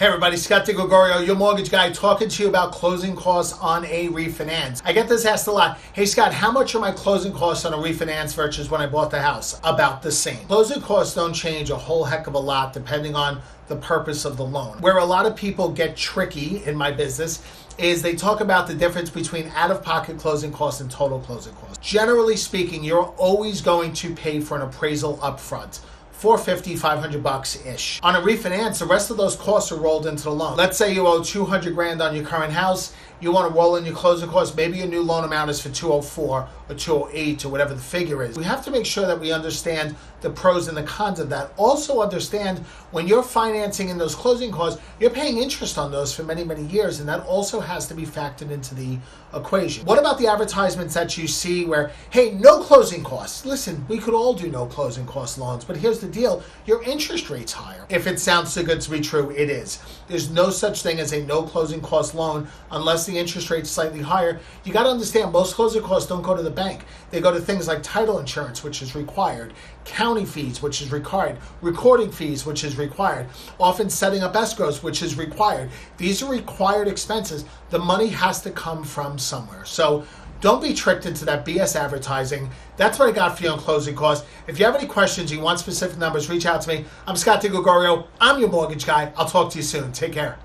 Hey everybody, Scott DiGregorio, your mortgage guy, talking to you about closing costs on a refinance. I get this asked a lot. Hey Scott, how much are my closing costs on a refinance versus when I bought the house? About the same. Closing costs don't change a whole heck of a lot depending on the purpose of the loan. Where a lot of people get tricky in my business is they talk about the difference between out-of-pocket closing costs and total closing costs. Generally speaking, you're always going to pay for an appraisal up front. $450, $500-ish. On a refinance, the rest of those costs are rolled into the loan. Let's say you owe $200,000 on your current house. You want to roll in your closing costs. Maybe your new loan amount is for $204 or $208 or whatever the figure is. We have to make sure that we understand the pros and the cons of that. Also understand when you're financing in those closing costs, you're paying interest on those for many, many years, and that also has to be factored into the equation. What about the advertisements that you see where, hey, no closing costs? Listen, we could all do no closing cost loans, but here's the deal. Your interest rate's higher. If it sounds too good to be true, it is. There's no such thing as a no closing cost loan unless the interest rate's slightly higher. You got to understand most closing costs don't go to the bank. They go to things like title insurance, which is required, county fees, which is required, recording fees, which is required, often setting up escrows, which is required. These are required expenses. The money has to come from somewhere. So don't be tricked into that BS advertising. That's what I got for you on closing costs. If you have any questions, you want specific numbers, reach out to me. I'm Scott DiGregorio. I'm your mortgage guy. I'll talk to you soon. Take care.